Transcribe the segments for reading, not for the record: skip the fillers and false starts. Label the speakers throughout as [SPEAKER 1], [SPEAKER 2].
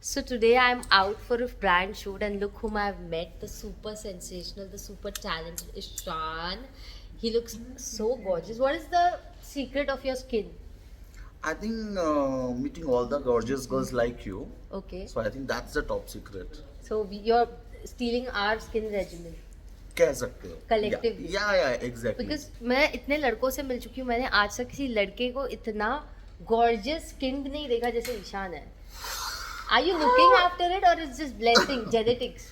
[SPEAKER 1] So today I'm out for a brand shoot and look whom I've met, the super sensational, the super talented Ishan. He looks so gorgeous. What is the secret of your skin?
[SPEAKER 2] I think meeting all the gorgeous girls like you.
[SPEAKER 1] Okay.
[SPEAKER 2] So I think that's the top secret.
[SPEAKER 1] So you're stealing our skin regimen
[SPEAKER 2] कह सकते हो.
[SPEAKER 1] collectively.
[SPEAKER 2] Yeah, exactly.
[SPEAKER 1] Because मैं इतने लड़कों से मिल चुकी हूँ, मैंने आज तक किसी लड़के को इतना gorgeous skin नहीं देखा जैसे ईशान है. Are you looking after it or it's just blessing, genetics?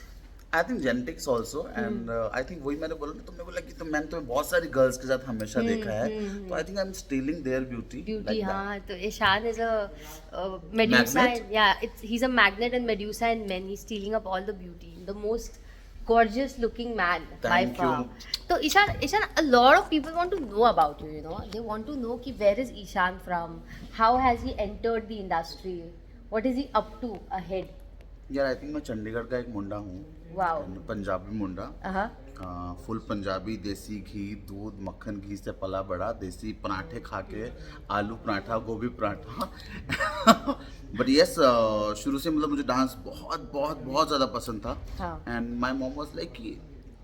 [SPEAKER 2] I think genetics also and I think वही मैंने बोला ना तुमने बोला कि मैंने तुम्हें बहुत सारी girls के साथ हमेशा देखा है तो I think I'm stealing their beauty.
[SPEAKER 1] Beauty,
[SPEAKER 2] like
[SPEAKER 1] हाँ. तो Ishan is a Medusa.
[SPEAKER 2] Magnet?
[SPEAKER 1] He's a magnet and Medusa and men. He's stealing up all the beauty. The most gorgeous looking man by
[SPEAKER 2] Thank
[SPEAKER 1] far.
[SPEAKER 2] you.
[SPEAKER 1] So Ishan, a lot of people want to know about you. You know, they want to know कि where is Ishan from? How has he entered the industry? What is he up to ahead?
[SPEAKER 2] यार I think मैं चंडीगढ़ का एक मुंडा हूँ.
[SPEAKER 1] Wow.
[SPEAKER 2] Punjabi मुंडा.
[SPEAKER 1] Uh-huh.
[SPEAKER 2] Full Punjabi, देसी घी, दूध, मक्खन, घी से पला बड़ा, देसी पराठे खा के, आलू पराठा, गोभी पराठा. बट यस शुरू से मतलब मुझे डांस बहुत बहुत बहुत ज़्यादा पसंद था.
[SPEAKER 1] हाँ.
[SPEAKER 2] And my mom was like कि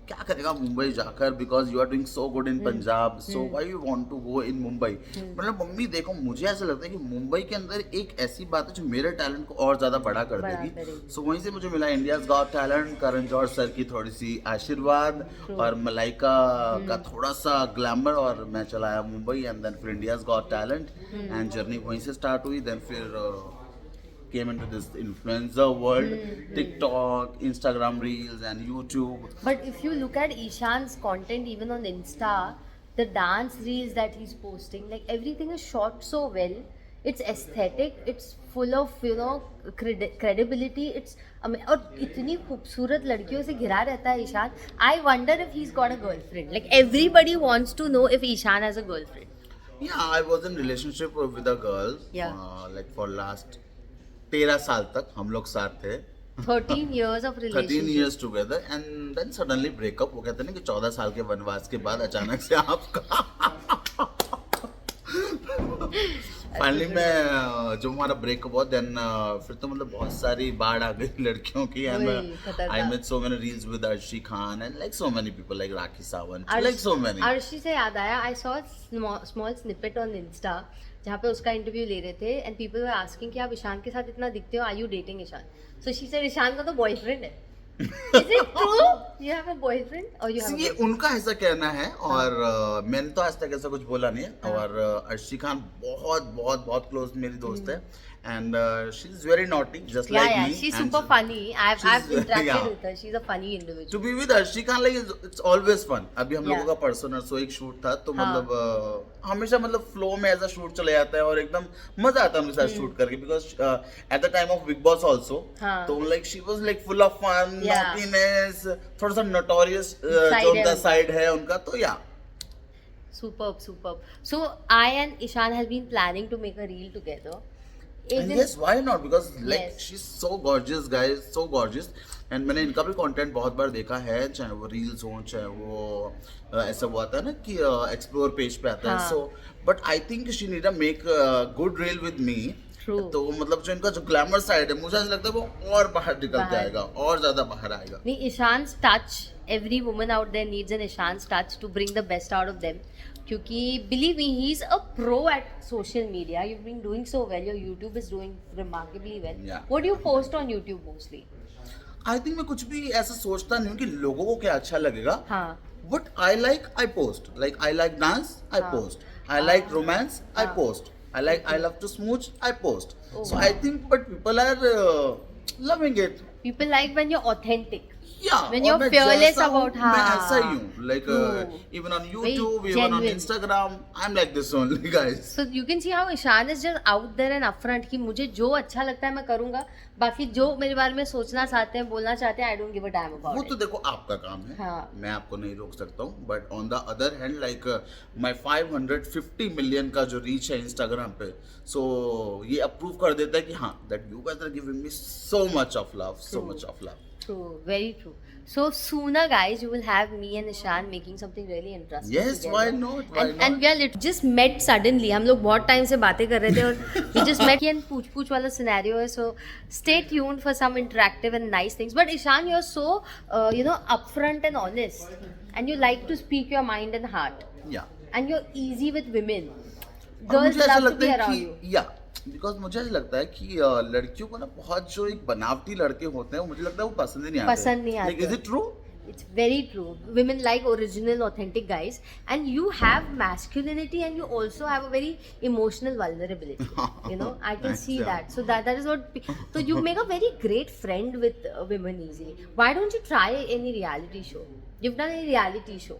[SPEAKER 2] क्या करेगा मुंबई जाकर because you are doing so good in Punjab so why you want to go in Mumbai. मतलब मम्मी देखो मुझे ऐसा लगता है कि मुंबई के अंदर एक ऐसी बात है जो मेरे टैलेंट को और ज़्यादा बड़ा कर देगी. सो वहीं से मुझे मिला इंडियाज गॉट टैलेंट, करण जौहर सर की थोड़ी सी आशीर्वाद और मलाइका का थोड़ा सा ग्लैमर और मैं चला आया मुंबई एंड देन फिर India's Got talent and journey वहीं से स्टार्ट हुई. देन फिर came into this influencer world, TikTok, Instagram Reels and YouTube.
[SPEAKER 1] But if you look at Ishan's content even on Insta, the dance reels that he's posting, like everything is shot so well. It's aesthetic, it's full of, you know, credibility. It's और इतनी खूबसूरत लड़कियों से घिरा रहता है Ishan. I wonder if he's got a girlfriend. Like everybody wants to know if Ishan has a girlfriend.
[SPEAKER 2] Yeah, I was in relationship with a girl.
[SPEAKER 1] Yeah.
[SPEAKER 2] Like for last 13 साल तक हम लोग साथ थे.
[SPEAKER 1] 13 years of
[SPEAKER 2] 13
[SPEAKER 1] relationship.
[SPEAKER 2] years together and then suddenly breakup. वो कहते हैं ना कि 14 साल के वनवास के बाद अचानक से आपका फाइनली मैं जो हमारा ब्रेकअप हुआ देन फिर तो मतलब बहुत सारी बाढ़ आ गई लड़कियों की and I made so many reels with Arshi Khan and like so many people like Rakhi Sawant like so many.
[SPEAKER 1] Arshi से याद आया, I saw small snippet on Insta जहाँ पे उसका इंटरव्यू ले रहे थे एंड पीपल वर आस्किंग कि आप ईशान के साथ इतना दिखते हो, are you dating Ishan? So she said Ishan का तो बॉयफ्रेंड है. Is it true? You have a boyfriend और यू हैव
[SPEAKER 2] ये उनका ऐसा कहना है और मैंने तो आज तक ऐसा कुछ बोला नहीं है. और अर्शी खान बहुत बहुत बहुत क्लोज मेरी दोस्त है and she's very naughty just like me.
[SPEAKER 1] She's
[SPEAKER 2] and
[SPEAKER 1] super funny. I've interacted
[SPEAKER 2] yeah.
[SPEAKER 1] with her. She's a funny individual.
[SPEAKER 2] To be with Arshi Khan like it's always fun. अभी हम लोगों का पर्सनल सो एक shoot था तो मतलब हमेशा मतलब फ्लो में ऐसा शूट चले जाता है और एकदम मजा आता है उनके साथ शूट करके because at the time of Bigg Boss also तो like she was like full of fun naughtiness थोड़ा सा नोटोरियस जो उनका साइड है उनका तो या
[SPEAKER 1] Superb. So I and Ishan has been planning to make a reel together.
[SPEAKER 2] And yes, why not? Because like
[SPEAKER 1] Yes.
[SPEAKER 2] she's so gorgeous, guys, so gorgeous. And मैंने इनका भी कंटेंट बहुत बार देखा है, चाहे वो रील्स हो, चाहे वो ऐसा हुआ था ना कि एक्सप्लोर पेज पे आता है. So but I think she need to make good reel with me. तो मतलब जो इनका जो ग्लैमर साइड है मुझे ऐसा लगता है वो और बाहर निकल के आएगा और ज्यादा बाहर आएगा.
[SPEAKER 1] नहीं, Ishan's touch, every woman out there needs an Ishan's touch to bring the best out of them. क्योंकि believe me, he's a pro at social media. You've been doing so well. Your YouTube is doing remarkably well.
[SPEAKER 2] Yeah.
[SPEAKER 1] What do you post on YouTube mostly?
[SPEAKER 2] I think मैं कुछ भी ऐसा सोचता नहीं हूँ कि लोगों को क्या अच्छा लगेगा.
[SPEAKER 1] हाँ.
[SPEAKER 2] What I like, I post. Like I like dance, I post. I like romance, I post. I love to smooch, I post. So I think, but people are loving it.
[SPEAKER 1] People like when you're authentic.
[SPEAKER 2] Yeah.
[SPEAKER 1] When
[SPEAKER 2] और
[SPEAKER 1] you're
[SPEAKER 2] मैं
[SPEAKER 1] fearless
[SPEAKER 2] जैसा हूँ,
[SPEAKER 1] about
[SPEAKER 2] मैं ऐसा ही हूँ. Like even on YouTube, even on
[SPEAKER 1] genuine.
[SPEAKER 2] Instagram, I'm like this only, guys.
[SPEAKER 1] So you can see how Ishan is just out there and upfront कि मुझे जो अच्छा लगता है मैं करूँगा. बाकी जो मेरे बारे में सोचना चाहते हैं, बोलना चाहते हैं, I don't give a damn about
[SPEAKER 2] वो
[SPEAKER 1] it.
[SPEAKER 2] तो देखो आपका काम है.
[SPEAKER 1] हाँ.
[SPEAKER 2] मैं आपको नहीं रोक सकता हूँ. But on the other hand, like my 550 million का जो reach है Instagram पे, so ये approve कर देता है कि हाँ, that you guys are giving me so much of love, so much of love.
[SPEAKER 1] true, very true. So sooner, guys, you will have me and Ishan making something really interesting.
[SPEAKER 2] Yes,
[SPEAKER 1] together.
[SPEAKER 2] why not? Why not?
[SPEAKER 1] And we are just met suddenly. हम लोग बहुत time से बातें कर रहे थे और we just met and पूछ वाला scenario है. So stay tuned for some interactive and nice things. But Ishan, you're so upfront and honest, and you like to speak your mind and heart,
[SPEAKER 2] Yeah.
[SPEAKER 1] and you're easy with women.
[SPEAKER 2] और
[SPEAKER 1] Girls
[SPEAKER 2] मुझे ऐसा
[SPEAKER 1] love to
[SPEAKER 2] लगता
[SPEAKER 1] be
[SPEAKER 2] है
[SPEAKER 1] around you.
[SPEAKER 2] कि या because मुझे ऐसा लगता है कि लड़कियों को ना बहुत जो एक बनावटी लड़के होते हैं वो मुझे लगता है वो पसंद ही नहीं आते.
[SPEAKER 1] पसंद नहीं आते.
[SPEAKER 2] Is it true?
[SPEAKER 1] It's very true. Women like original, authentic guys, and you have masculinity, and you also have a very emotional vulnerability. You know, I can
[SPEAKER 2] Thanks,
[SPEAKER 1] see
[SPEAKER 2] yeah.
[SPEAKER 1] that. So that is what. So you make a very great friend with women easily. Why don't you try any reality show? You've done a reality show.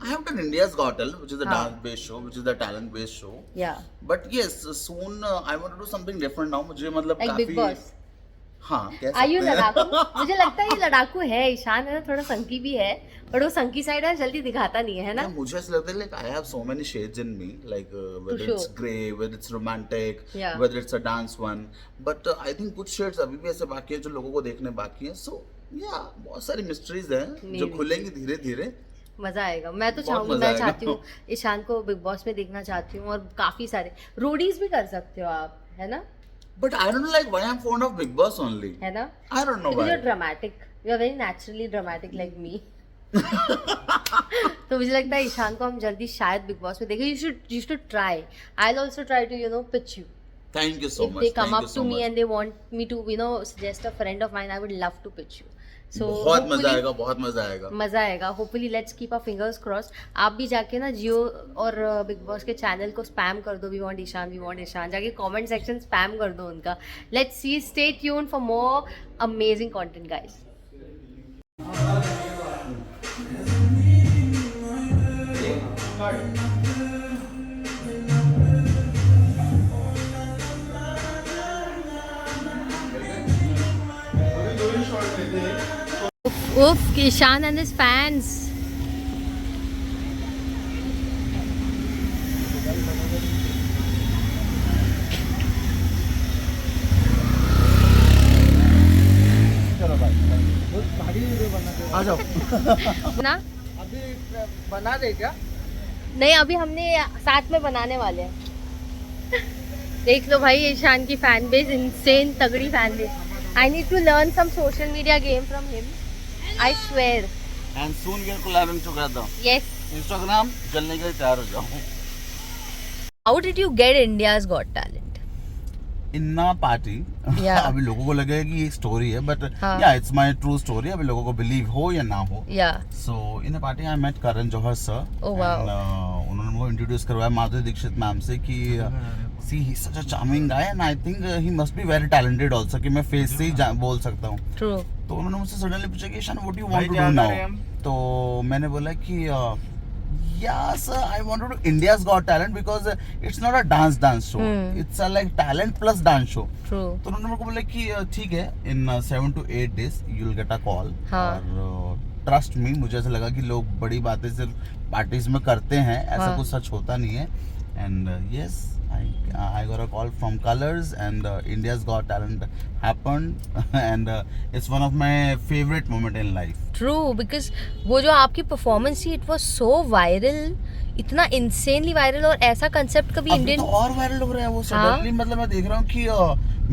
[SPEAKER 2] I have done India's Got Talent, which is the
[SPEAKER 1] हाँ.
[SPEAKER 2] dance-based show, which is the talent-based show.
[SPEAKER 1] Yeah.
[SPEAKER 2] But yes, soon I want to do something different now. मुझे मतलब
[SPEAKER 1] Like
[SPEAKER 2] काफी
[SPEAKER 1] Big Boss.
[SPEAKER 2] हाँ कह
[SPEAKER 1] Are you
[SPEAKER 2] सकते हैं.
[SPEAKER 1] लड़ाकू? मुझे लगता है ये लड़ाकू है. ईशान है ना, थोड़ा संकी भी है, but वो संकी साइड है जल्दी दिखाता नहीं है ना.
[SPEAKER 2] Yeah, मुझे ऐसा लगता है like I have so many shades in me, like whether
[SPEAKER 1] show.
[SPEAKER 2] it's grey, whether it's romantic,
[SPEAKER 1] Yeah.
[SPEAKER 2] whether it's a dance one. But I think कुछ shades अभी भी ऐसे बाकी हैं जो लोगों को देखने बाकी हैं. So yeah, बहुत सारी mysteries हैं जो
[SPEAKER 1] Maybe.
[SPEAKER 2] खुलेंगी धीरे धीरे.
[SPEAKER 1] मजा आएगा. मैं तो
[SPEAKER 2] बहुत
[SPEAKER 1] चाहूंगी,
[SPEAKER 2] मजा
[SPEAKER 1] मैं
[SPEAKER 2] आएगा.
[SPEAKER 1] चाहती हूँ ईशान को बिग बॉस में देखना चाहती हूँ, और काफी सारे रोडीज भी कर सकते हो आप, है ना?
[SPEAKER 2] But I don't know like why I'm fond of Big Boss only.
[SPEAKER 1] है ना?
[SPEAKER 2] I don't know
[SPEAKER 1] Because
[SPEAKER 2] why.
[SPEAKER 1] you're dramatic. You're very naturally dramatic like me. तो मुझे लगता है ईशान को हम जल्दी शायद बिग बॉस में देखें. You should try. I'll also try to pitch you.
[SPEAKER 2] Thank you so
[SPEAKER 1] If
[SPEAKER 2] much.
[SPEAKER 1] they come
[SPEAKER 2] Thank
[SPEAKER 1] up
[SPEAKER 2] you
[SPEAKER 1] to
[SPEAKER 2] so
[SPEAKER 1] me
[SPEAKER 2] much.
[SPEAKER 1] and they want me to suggest a friend of mine, I would love to pitch you. So
[SPEAKER 2] बहुत मजा
[SPEAKER 1] hopefully-
[SPEAKER 2] आएगा, बहुत मजा आएगा.
[SPEAKER 1] मजा आएगा. Hopefully let's keep our fingers cross. आप भी जाके ना जियो और बिग बॉस के चैनल को स्पैम कर दो. We want Ishan. जाके कमेंट सेक्शन स्पैम कर दो उनका. Let's see. Stay tuned for more amazing content guys. Oof, Ishan and his fans.
[SPEAKER 2] आ जाओ.
[SPEAKER 1] ना
[SPEAKER 3] अभी बना दे क्या?
[SPEAKER 1] नहीं, अभी हमने साथ में बनाने वाले हैं. देख लो भाई, ईशान की फैन बेस इंसेन तगड़ी fan base. I need to learn some social media game from him. I swear.
[SPEAKER 2] And soon we are collabing together.
[SPEAKER 1] Yes.
[SPEAKER 2] Instagram चलने के लिए तैयार हो जाओ.
[SPEAKER 1] How did you get India's Got Talent?
[SPEAKER 2] इन्ना party.
[SPEAKER 1] Yeah.
[SPEAKER 2] अभी लोगों को लगेगा कि ये स्टोरी है, बट
[SPEAKER 1] हाँ.
[SPEAKER 2] या इट्स माय ट्रू स्टोरी. अभी लोगों को बिलीव हो या ना हो.
[SPEAKER 1] Yeah.
[SPEAKER 2] So in a party I met Karan Johar sir.
[SPEAKER 1] Oh, wow.
[SPEAKER 2] उन्होंने मुझे इंट्रोड्यूस करवाया माधुरी दीक्षित मैम से कि see he such a charming guy and I think he must be very talented also, कि मैं फेस से ही बोल सकता हूँ.
[SPEAKER 1] ट्रू.
[SPEAKER 2] तो उन्होंने मुझसे सडनली पूछा कि Ishan what do you want to do now. तो मैंने बोला कि yeah sir, I want to do India's Got Talent because it's not a dance show. It's a like talent plus dance show.
[SPEAKER 1] True.
[SPEAKER 2] तो उन्होंने मेरे को बोला कि ठीक है, in 7 to 8 days you'll get a call.
[SPEAKER 1] हाँ.
[SPEAKER 2] और ट्रस्ट मी, मुझे ऐसा लगा कि लोग बड़ी बातें सिर्फ पार्टीज में करते हैं, ऐसा
[SPEAKER 1] हाँ.
[SPEAKER 2] कुछ सच होता नहीं है. And yes, I got a call from Colors and India's Got Talent happened and it's one of my favorite moment in life.
[SPEAKER 1] True. Because वो जो आपकी परफॉर्मेंस थी, इट वॉज सो वायरल, इतना इंसेनली वायरल. और ऐसा concept कभी
[SPEAKER 2] अभी
[SPEAKER 1] Indian
[SPEAKER 2] तो और वायरल हो रहा है वो
[SPEAKER 1] हाँ?
[SPEAKER 2] सडनली. मतलब मैं देख रहा हूँ कि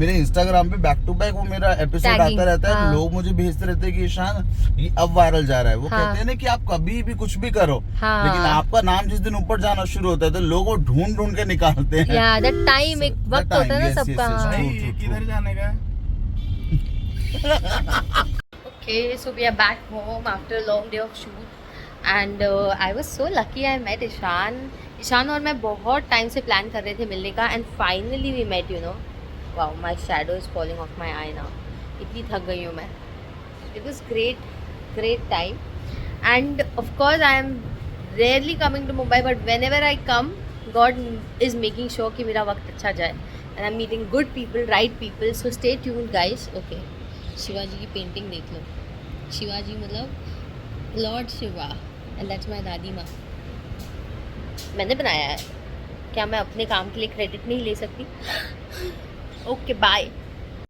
[SPEAKER 2] मेरे इंस्टाग्राम पे बैक टू बैक वो मेरा एपिसोड
[SPEAKER 1] Tagging,
[SPEAKER 2] आता रहता है.
[SPEAKER 1] हाँ.
[SPEAKER 2] लोग मुझे भेजते रहते हैं कि ईशान ये अब वायरल जा रहा है. वो
[SPEAKER 1] हाँ.
[SPEAKER 2] कहते हैं ना कि आप कभी भी कुछ भी करो,
[SPEAKER 1] हाँ.
[SPEAKER 2] लेकिन आपका नाम जिस दिन ऊपर जाना शुरू होता है तो लोग वो ढूंढ ढूंढ के निकालते हैं.
[SPEAKER 1] या दैट टाइम, एक
[SPEAKER 2] That
[SPEAKER 1] वक्त
[SPEAKER 2] time,
[SPEAKER 1] होता है ना
[SPEAKER 2] yes,
[SPEAKER 1] सबका.
[SPEAKER 2] yes, yes,
[SPEAKER 1] हाँ.
[SPEAKER 2] true, true,
[SPEAKER 3] किधर
[SPEAKER 2] true.
[SPEAKER 3] जाने का?
[SPEAKER 1] Okay, so we are back home after a long day of shoot, and I was so lucky I met Ishan. Ishan और मैं बहुत टाइम से प्लान कर रहे थे मिलने का, and finally we met. Wow, my shadow is falling off my eye now. इतनी थक गई हूँ मैं. It was great time, and of course I am rarely coming to Mumbai, but whenever I come, God is making sure कि मेरा वक्त अच्छा जाए, and I'm meeting good people, right people. So stay tuned guys. Okay, Shivaji की painting देख लो. शिवाजी मतलब Lord Shiva, and that's my दादी माँ. मैंने बनाया है. क्या मैं अपने काम के लिए क्रेडिट नहीं ले सकती? Okay, bye.